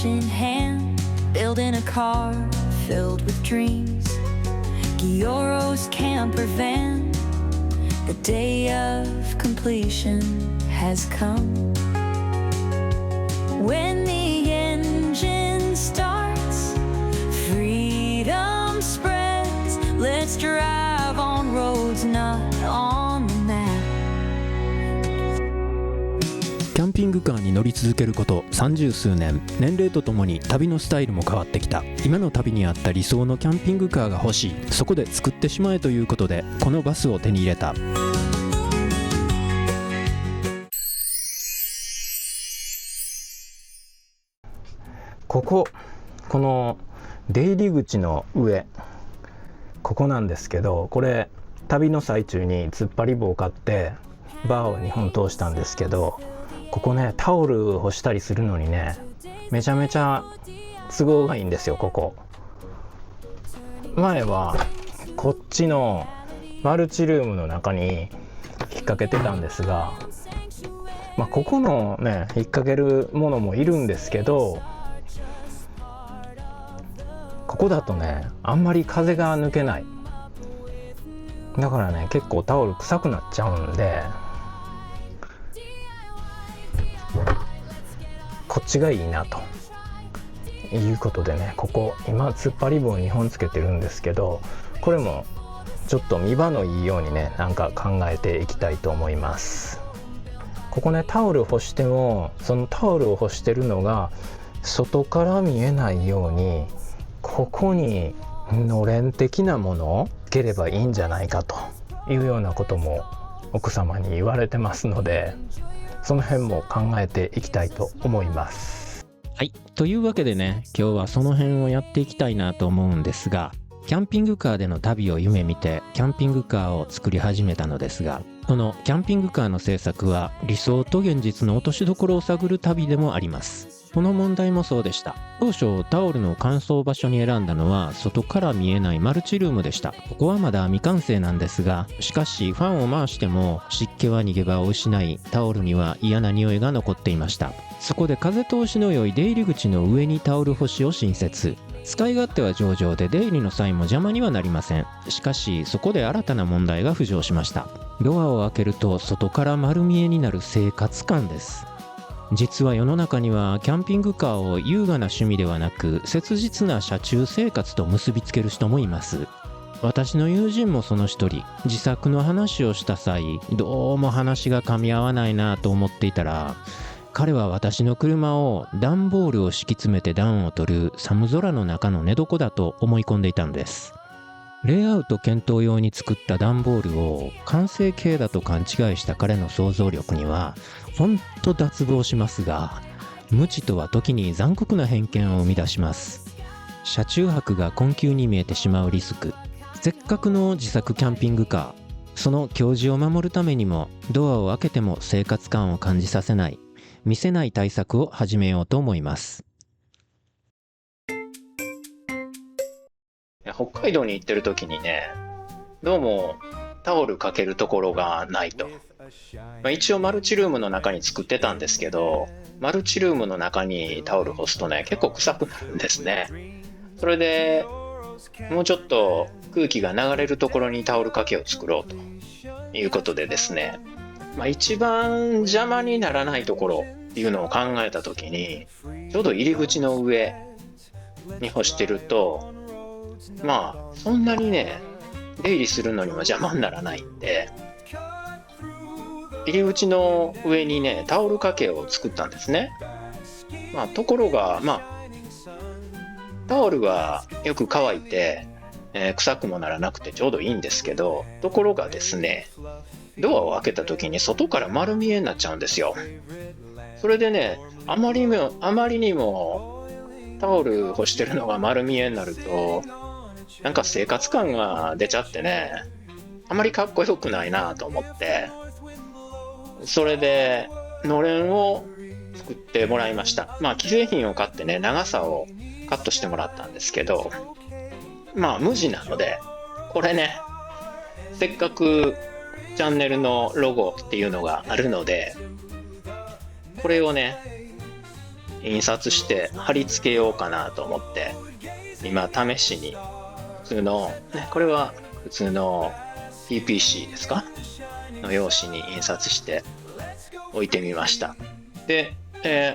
in hand, building a car filled with dreams. Gioro's camper van, the day of completion has come. When the engine starts, freedom spreads. Let's drive on roads not on the map. キャンピングカーに乗り続けること30数年、年齢とともに旅のスタイルも変わってきた。今の旅にあった理想のキャンピングカーが欲しい。そこで作ってしまえということでこのバスを手に入れた。この出入り口の上、ここなんですけど、これ旅の最中に突っ張り棒を買ってバーを2本通したんですけど、ここね、タオル干したりするのにね、めちゃめちゃ都合がいいんですよ。ここ前はこっちのマルチルームの中に引っ掛けてたんですが、ここのね引っ掛けるものもいるんですけど、ここだとねあんまり風が抜けない。だからね結構タオル臭くなっちゃうんで、こっちがいいなということでね、ここ今突っ張り棒2本つけてるんですけど、これもちょっと見場のいいようにねなんか考えていきたいと思います。ここねタオル干しても、そのタオルを干してるのが外から見えないように、ここにのれん的なものをつければいいんじゃないかというようなことも奥様に言われてますので、その辺も考えていきたいと思います。はい、というわけでね、今日はその辺をやっていきたいなと思うんですが、キャンピングカーでの旅を夢見てキャンピングカーを作り始めたのですが、このキャンピングカーの製作は理想と現実の落としどころを探る旅でもあります。この問題もそうでした。当初タオルの乾燥場所に選んだのは外から見えないマルチルームでした。ここはまだ未完成なんですが、しかしファンを回しても湿気は逃げ場を失い、タオルには嫌な匂いが残っていました。そこで風通しの良い出入り口の上にタオル干しを新設。使い勝手は上々で出入りの際も邪魔にはなりません。しかしそこで新たな問題が浮上しました。ドアを開けると外から丸見えになる生活感です。実は世の中にはキャンピングカーを優雅な趣味ではなく切実な車中生活と結びつける人もいます。私の友人もその一人。自作の話をした際、どうも話が噛み合わないなと思っていたら、彼は私の車を段ボールを敷き詰めて暖を取る寒空の中の寝床だと思い込んでいたのです。レイアウト検討用に作った段ボールを完成形だと勘違いした彼の想像力にはほんと脱帽しますが、無知とは時に残酷な偏見を生み出します。車中泊が困窮に見えてしまうリスク。せっかくの自作キャンピングカー、その矜持を守るためにもドアを開けても生活感を感じさせない、見せない対策を始めようと思います。北海道に行ってる時にね、どうもタオルかけるところがないと。一応マルチルームの中に作ってたんですけど、マルチルームの中にタオル干すとね結構臭くなるんですね。それでもうちょっと空気が流れるところにタオル掛けを作ろうということでですね、一番邪魔にならないところっていうのを考えた時に、ちょうど入り口の上に干してると、そんなにね出入りするのにも邪魔にならないんで、入り口の上にねタオル掛けを作ったんですね。ところがタオルはよく乾いて、臭くもならなくてちょうどいいんですけど、ところがですね、ドアを開けた時に外から丸見えになっちゃうんですよ。それでね、あまりにもタオル干してるのが丸見えになると、なんか生活感が出ちゃってね、あまりかっこよくないなと思って、それでのれんを作ってもらいました。既製品を買ってね、長さをカットしてもらったんですけど、無地なので、これね、せっかくチャンネルのロゴっていうのがあるので、これをね印刷して貼り付けようかなと思って、今試しに普通の、ね、これは普通の PPC ですかの用紙に印刷して置いてみました。で、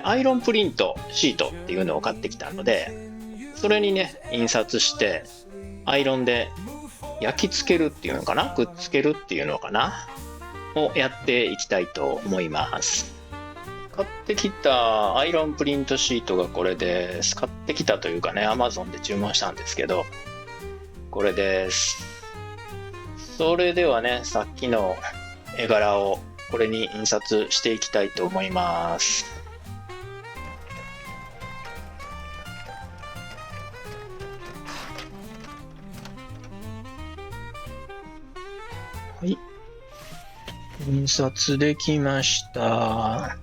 アイロンプリントシートっていうのを買ってきたので、それにね印刷してアイロンで焼き付けるっていうのかな、くっつけるっていうのかなをやっていきたいと思います。買ってきたアイロンプリントシートがこれです。買ってきたというかね、 Amazon で注文したんですけど、これです。それではね、さっきの絵柄をこれに印刷していきたいと思います。はい、印刷できました。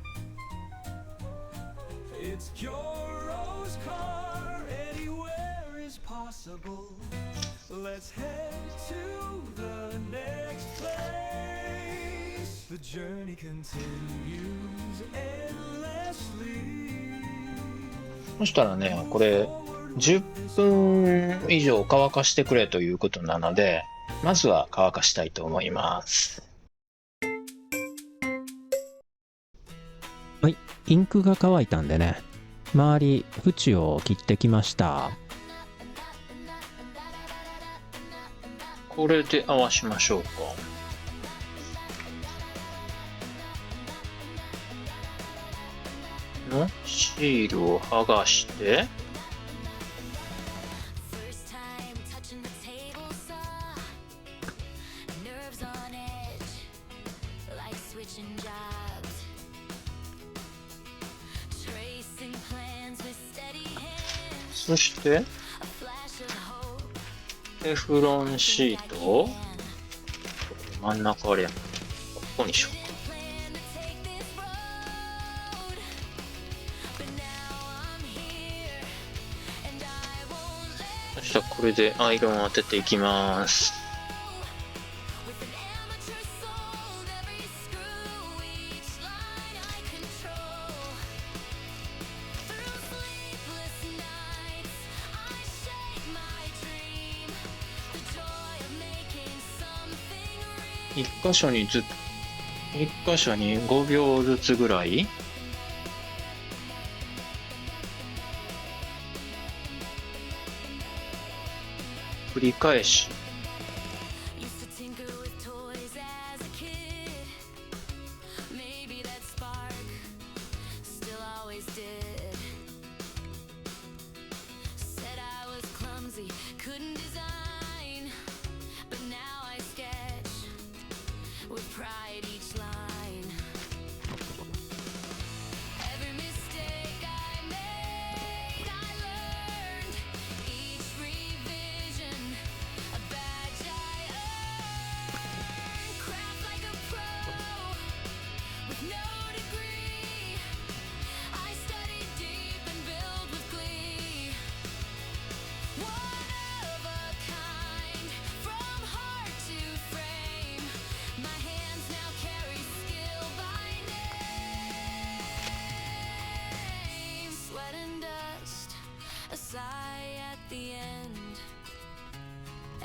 そしたらね、これ10分以上乾かしてくれということなので、まずは乾かしたいと思います。はい、インクが乾いたんでね、周り縁を切ってきました。これで合わしましょうか。のシールを剥がして、そしてテフロンシートを真ん中あれや、ここにしようか。そしたらこれでアイロンを当てていきます。一箇所に5秒ずつぐらい繰り返し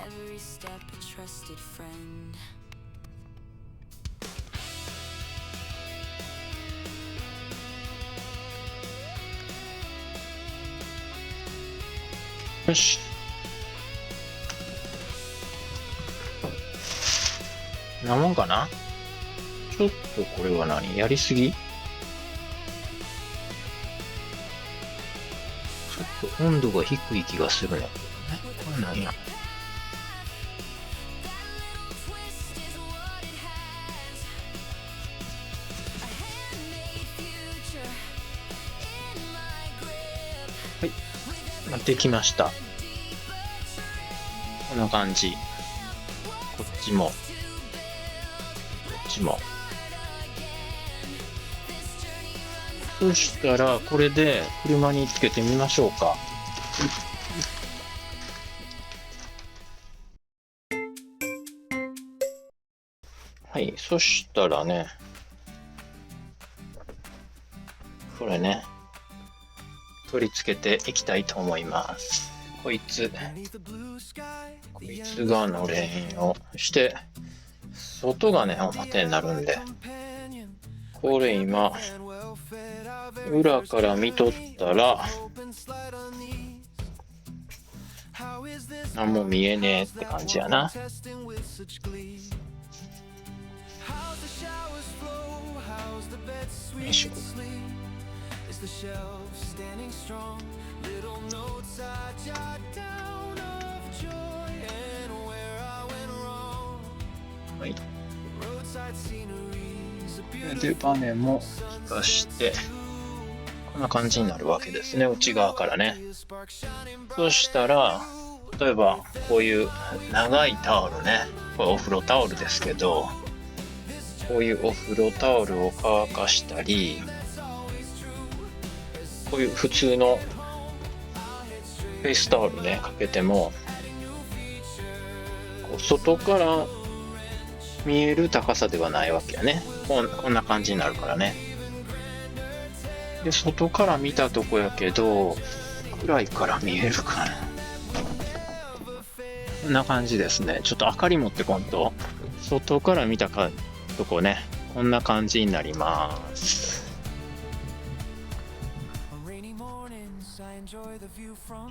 every step a trusted friend. よし。なもんかな。ちょっとこれは何やりすぎ。ちょっと温度が低い気がするね。これ何や。はい、できました。こんな感じ。こっちもこっちも。そしたらこれで車につけてみましょうか。はい、そしたらね、これね、取り付けていきたいと思います。こいつがのれんをして、外がね表になるんで、これ今裏から見とったら何も見えねえって感じやな。よいしょ。はい。でバネも効かしてこんな感じになるわけですね、内側からね。そしたら例えばこういう長いタオルね、これお風呂タオルですけど、こういうお風呂タオルを乾かしたり、こういう普通のフェイスタオルねかけても、こう外から見える高さではないわけやね。こんな感じになるからね。で外から見たとこやけど、暗いから見えるかな。こんな感じですね。ちょっと明かり持ってこんと。外から見たとこね、こんな感じになります。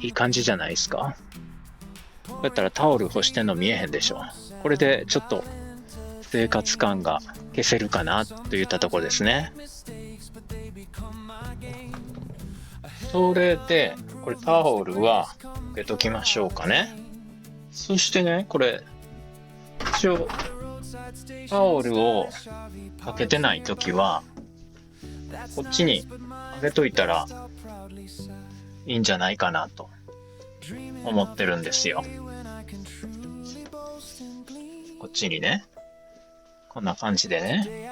いい感じじゃないですか。こうやったらタオル干してんの見えへんでしょ。これでちょっと生活感が消せるかなといったところですね。それでこれタオルは受けときましょうかね。そしてね、これ一応タオルをかけてないときはこっちに上げといたらいいんじゃないかなと思ってるんですよ。こっちにね、こんな感じでね。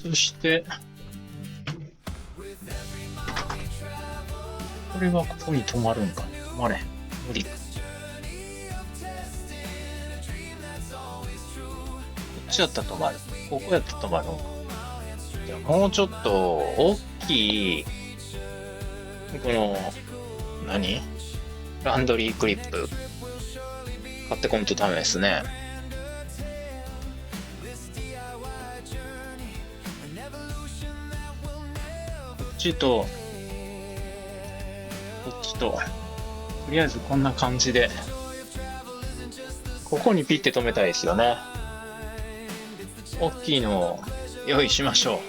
そしてこれはここに止まるんかね。止まれん。無理か。こっちやったら止まる。ここやったら止まるんか。じゃあもうちょっと大きいこのランドリークリップ買ってこんとダメですね。こっちととりあえずこんな感じでここにピッて止めたいですよね。大きいのを用意しましょう。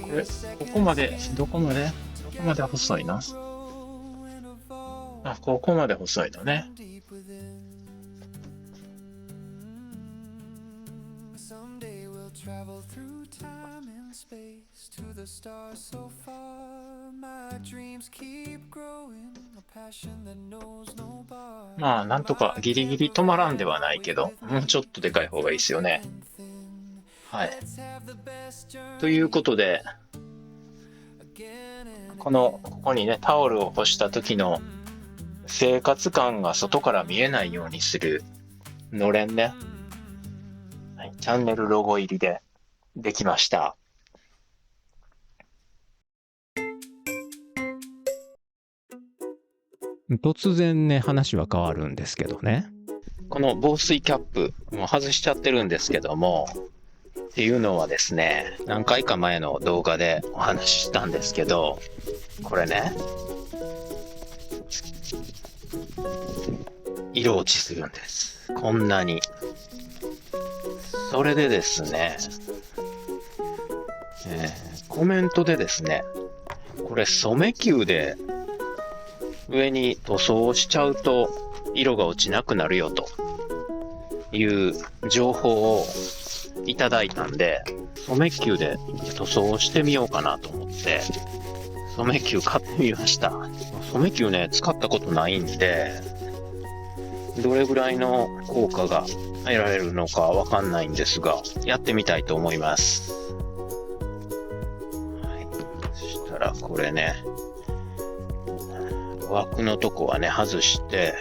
これここまでどこまで細いな。あ、ここまで細いのね。まあなんとかギリギリ止まらんではないけど、もうちょっとでかい方がいいですよね。はい。ということで、ここにねタオルを干した時の生活感が外から見えないようにするのれんね、はい、チャンネルロゴ入りでできました。突然ね話は変わるんですけどね、この防水キャップもう外しちゃってるんですけども、っていうのはですね、何回か前の動画でお話ししたんですけど、これね色落ちするんです。こんなに。それでですね、コメントでですね、これ染球で上に塗装をしちゃうと色が落ちなくなるよという情報をいただいたんで、染球で塗装をしてみようかなと思って染球買ってみました。染球ね使ったことないんで、どれぐらいの効果が得られるのかわかんないんですが、やってみたいと思います。はい、そしたらこれね、枠のとこはね外して、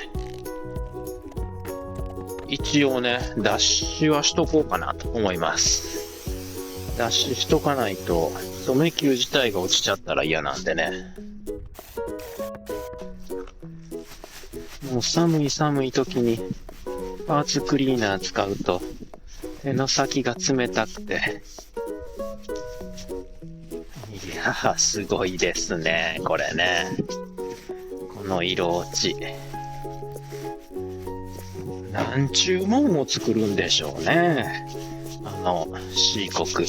一応ね、脱脂はしとこうかなと思います。脱脂しとかないと、染め球自体が落ちちゃったら嫌なんでね。もう寒い時にパーツクリーナー使うと手の先が冷たくて。いやー、すごいですね、これね。この色落ち。何ちゅうもんを作るんでしょうね。シーコク。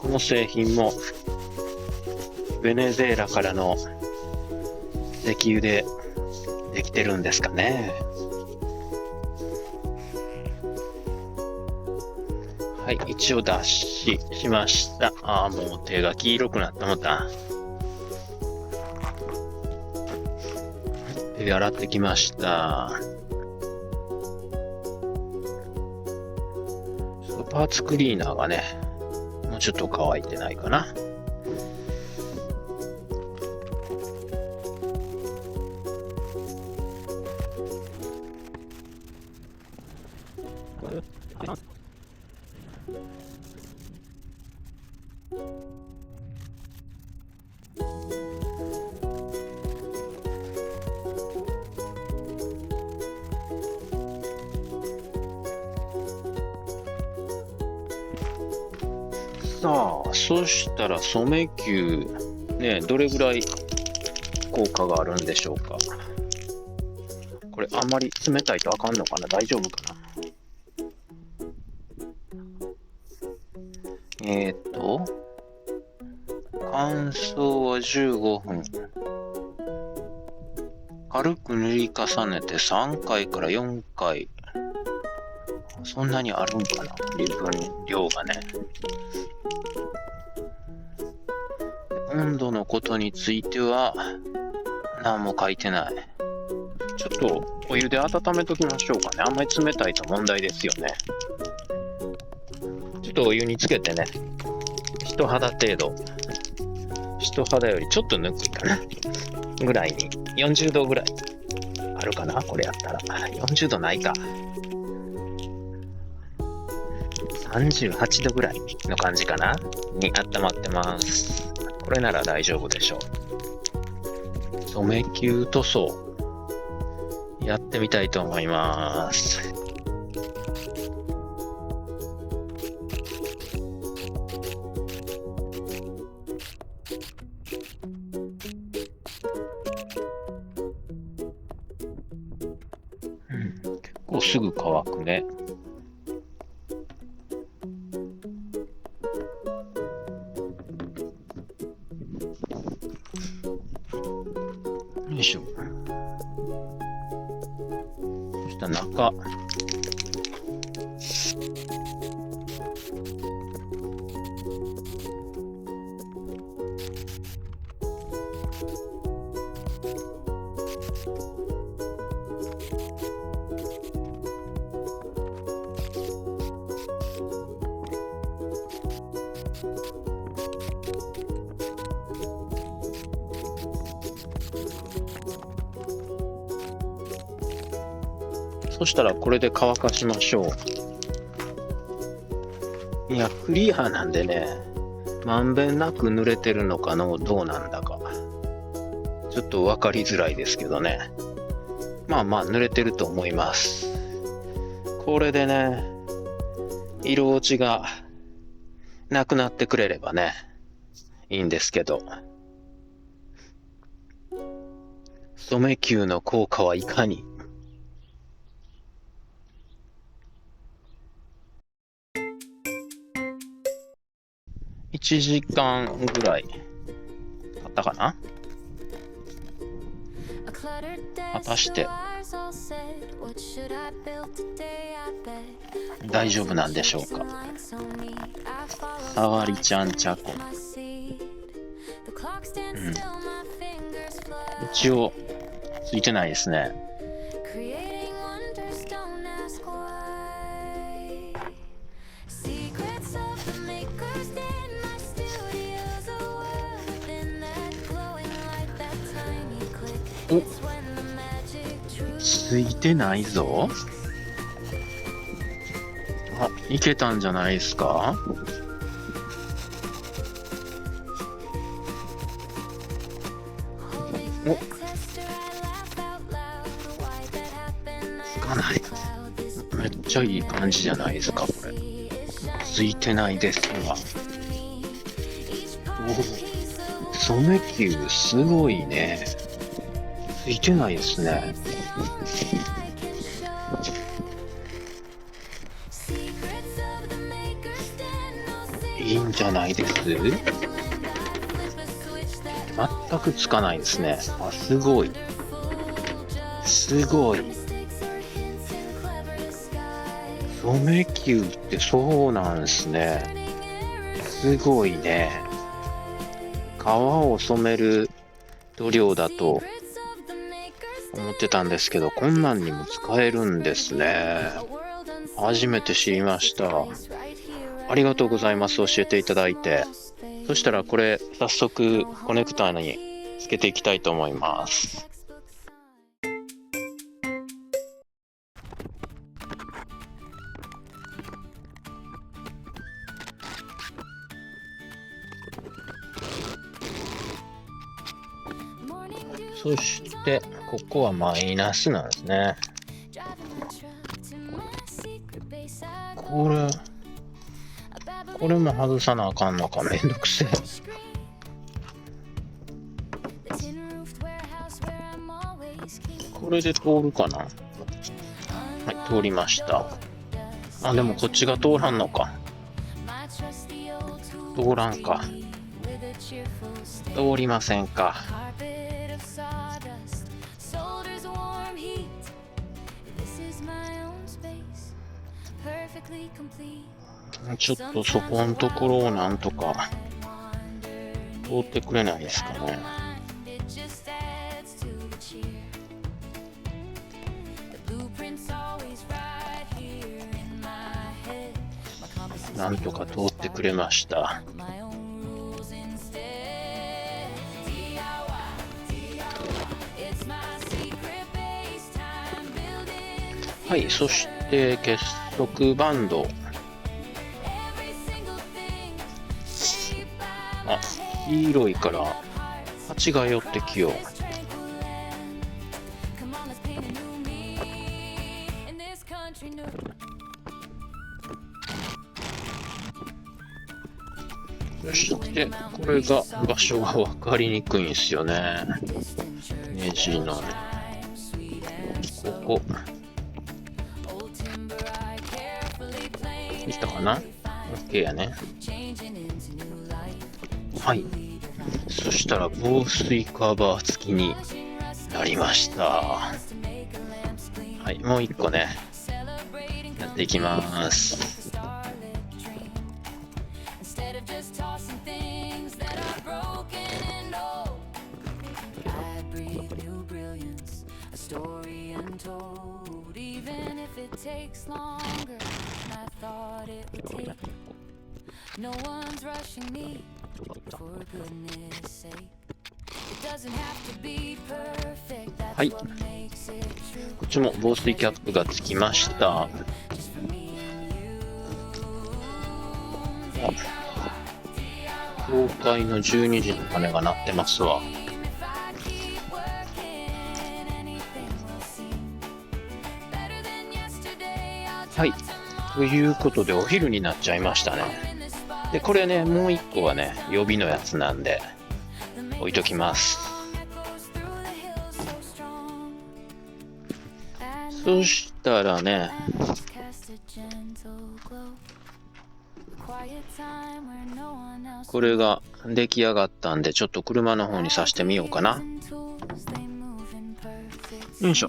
この製品も、ベネズエラからの石油でできてるんですかね。はい、一応脱脂しました。もう手が黄色くなってもた。手洗ってきました。パーツクリーナーがね、もうちょっと乾いてないかな。さあ、そしたら染め球ね、どれぐらい効果があるんでしょうか。これあんまり冷たいとあかんのかな、大丈夫かな。乾燥は15分。軽く塗り重ねて3回から4回。そんなにあるんかな、量がね。温度のことについては何も書いてない。ちょっとお湯で温めときましょうかね。あんまり冷たいと問題ですよね。ちょっとお湯につけてね、人肌程度、人肌よりちょっとぬくいかなぐらいに、40度ぐらいあるかな、これやったら。40度ないか、38度ぐらいの感じかなに温まってます。これなら大丈夫でしょう。染め球塗装やってみたいと思います。結構すぐ乾くね。よいしょ。そしたら中。そしたらこれで乾かしましょう。いや、クリアなんでね、まんべんなく濡れてるのかのどうなんだか、ちょっと分かりづらいですけどね。まあまあ濡れてると思います。これでね、色落ちがなくなってくれればね、いいんですけど。染め球の効果はいかに。1時間ぐらい経ったかな。果たして大丈夫なんでしょうか。さわりちゃんちゃこ、一応ついてないですね。お、ついてないぞ。あ、いけたんじゃないですか。お、つかない。めっちゃいい感じじゃないですか、これ。ついてないですわ。お、染球すごいね。ついてないですね。いいんじゃないです？全くつかないですね。あ、すごい。すごい。染球ってそうなんですね。すごいね。革を染める塗料だと思ってたんですけど、こんなんにも使えるんですね。初めて知りました。ありがとうございます。教えていただいて。そしたらこれ早速コネクターにつけていきたいと思います。そしてここはマイナスなんですね。これも外さなあかんのか。めんどくせえ。これで通るかな。はい、通りました。あ、でもこっちが通らんのか。通らんか。通りませんか。ちょっとそこのところをなんとか通ってくれないですかね。なんとか通ってくれました。はい、そして結束バンド。あ、黄色いから蜂が寄ってきよう。そしてこれが場所が分かりにくいんですよね。ネジのここいったかな。 OK やね。はい、そしたら防水カバー付きになりました。はい、もう一個ねやっていきます。はい、こっちも防水キャップがつきました。教会の12時の鐘が鳴ってますわ。はい、ということでお昼になっちゃいましたね。でこれね、もう一個はね予備のやつなんで置いときます。そしたらね、これが出来上がったんで、ちょっと車の方に挿してみようかな。よいしょ。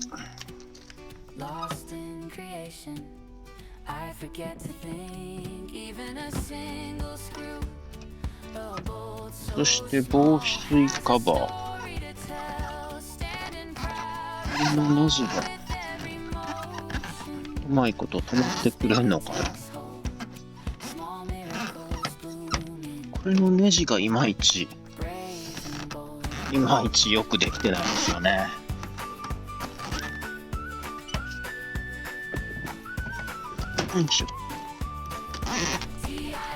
そして防水カバー、このネジがうまいこと止まってくれんのかな。これのネジがいまいちよくできてないんですよね。よいしょ。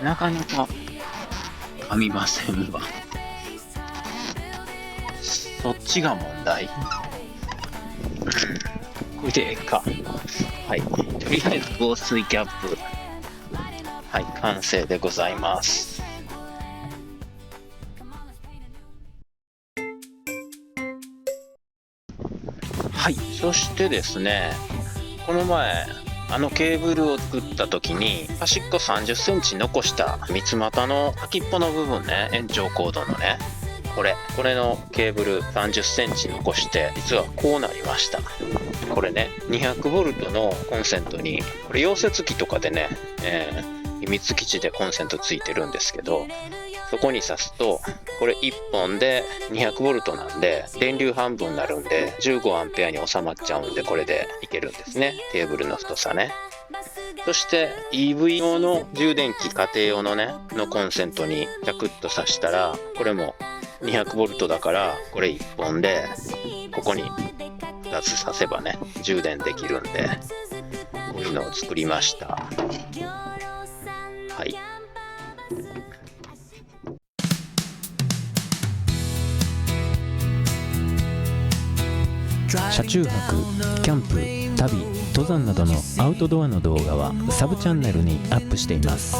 なかなか噛みませんわ。そっちが問題。これでええか。はい。とりあえず防水キャップ。はい、完成でございます。はい、そしてですね、この前、ケーブルを作った時に、端っこ30センチ残した三つ股の先っぽの部分ね、延長コードのね、これのケーブル30センチ残して、実はこうなりました。これね、200ボルトのコンセントに、これ溶接機とかでね、秘密基地でコンセントついてるんですけど、そこに挿すと、これ1本で200ボルトなんで、電流半分になるんで、15アンペアに収まっちゃうんで、これでいけるんですね。テーブルの太さね。そして EV 用の充電器、家庭用のね、のコンセントにジャクッと挿したら、これも200ボルトだから、これ1本で、ここに2つ挿せばね、充電できるんで、こういうのを作りました。はい。車中泊、キャンプ、旅、登山などのアウトドアの動画はサブチャンネルにアップしています。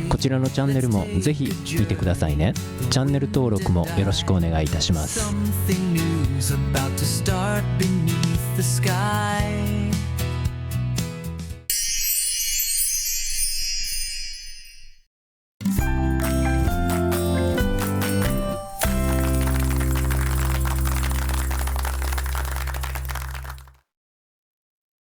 こちらのチャンネルもぜひ見てくださいね。チャンネル登録もよろしくお願いいたします。